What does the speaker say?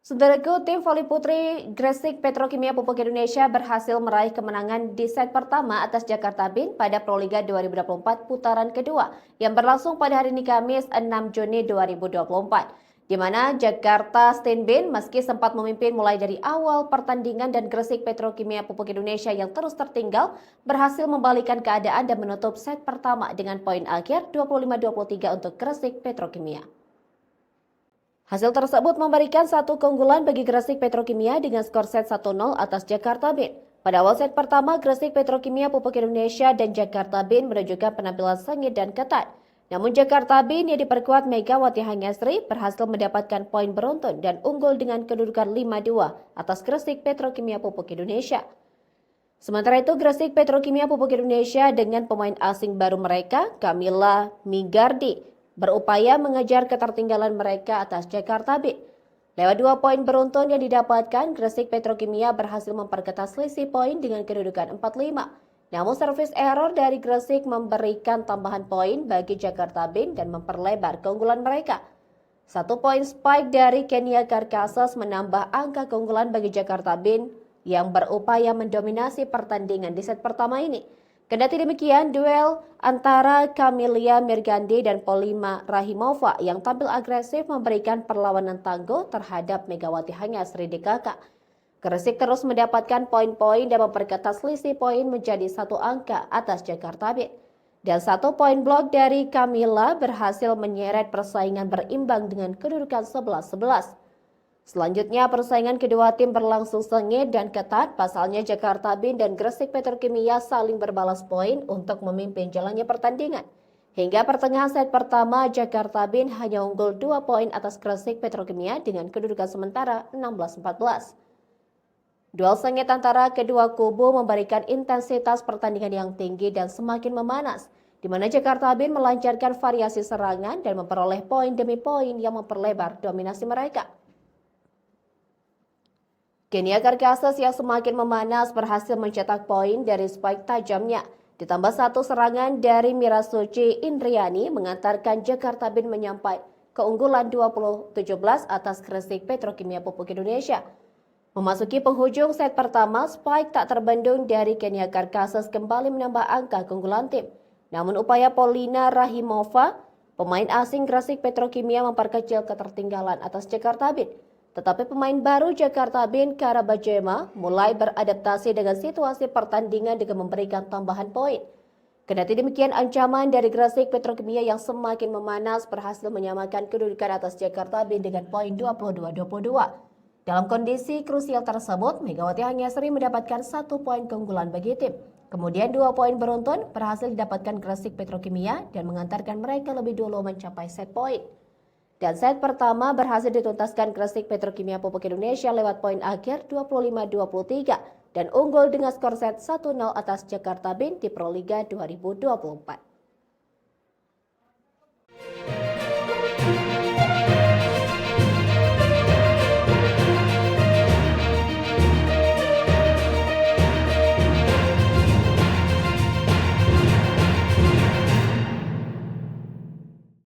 Saudaraku, tim voli putri Gresik Petrokimia Pupuk Indonesia berhasil meraih kemenangan di set pertama atas Jakarta Bin pada Proliga 2024 putaran kedua yang berlangsung pada hari ini Kamis 6 Juni 2024. Di mana Jakarta Steenbeen meski sempat memimpin mulai dari awal pertandingan dan Gresik Petrokimia Pupuk Indonesia yang terus tertinggal berhasil membalikan keadaan dan menutup set pertama dengan poin akhir 25-23 untuk Gresik Petrokimia. Hasil tersebut memberikan satu keunggulan bagi Gresik Petrokimia dengan skor set 1-0 atas Jakarta Bin. Pada awal set pertama, Gresik Petrokimia Pupuk Indonesia dan Jakarta Bin menunjukkan penampilan sengit dan ketat. Namun Jakarta Bin yang diperkuat Megawati Hangasri berhasil mendapatkan poin beruntun dan unggul dengan kedudukan 5-2 atas Gresik Petrokimia Pupuk Indonesia. Sementara itu, Gresik Petrokimia Pupuk Indonesia dengan pemain asing baru mereka, Camilla Migardi, berupaya mengejar ketertinggalan mereka atas Jakarta Bin. Lewat 2 poin beruntun yang didapatkan, Gresik Petrokimia berhasil memperketat selisih poin dengan kedudukan 4-5. Namun servis error dari Gresik memberikan tambahan poin bagi Jakarta Bin dan memperlebar keunggulan mereka. 1 poin spike dari Kenia Karkasas menambah angka keunggulan bagi Jakarta Bin yang berupaya mendominasi pertandingan di set pertama ini. Kendati demikian, duel antara Camilla Mirgandi dan Polima Rahimova yang tampil agresif memberikan perlawanan tangguh terhadap Megawati Hangasri DKK. Gresik terus mendapatkan poin-poin dan memperketat selisih poin menjadi 1 angka atas Jakarta Bin. Dan 1 poin blok dari Camilla berhasil menyeret persaingan berimbang dengan kedudukan 11-11. Selanjutnya, persaingan kedua tim berlangsung sengit dan ketat. Pasalnya Jakarta Bin dan Gresik Petrokimia saling berbalas poin untuk memimpin jalannya pertandingan. Hingga pertengahan set pertama, Jakarta Bin hanya unggul 2 poin atas Gresik Petrokimia dengan kedudukan sementara 16-14. Duel sengit antara kedua kubu memberikan intensitas pertandingan yang tinggi dan semakin memanas, di mana Jakarta Bin melancarkan variasi serangan dan memperoleh poin demi poin yang memperlebar dominasi mereka. Kenia Karkasas yang semakin memanas berhasil mencetak poin dari spike tajamnya. Ditambah 1 serangan dari Mirasuci Indriani mengantarkan Jakarta Bin menyampai keunggulan 20-17 atas Gresik Petrokimia Pupuk Indonesia. Memasuki penghujung set pertama, spike tak terbendung dari Kenia Karkasas kembali menambah angka keunggulan tim. Namun upaya Polina Rahimova, pemain asing Gresik Petrokimia memperkecil ketertinggalan atas Jakarta Bin. Tetapi pemain baru Jakarta Bin, Karabajema, mulai beradaptasi dengan situasi pertandingan dengan memberikan tambahan poin. Kendati demikian, ancaman dari Gresik Petrokimia yang semakin memanas berhasil menyamakan kedudukan atas Jakarta Bin dengan poin 22-22. Dalam kondisi krusial tersebut, Megawati Hangasri mendapatkan 1 poin keunggulan bagi tim. Kemudian 2 poin beruntun berhasil didapatkan Gresik Petrokimia dan mengantarkan mereka lebih dulu mencapai set poin. Dan set pertama berhasil dituntaskan Gresik Petrokimia Pupuk Indonesia lewat poin akhir 25-23 dan unggul dengan skor set 1-0 atas Jakarta Bin di Proliga 2024.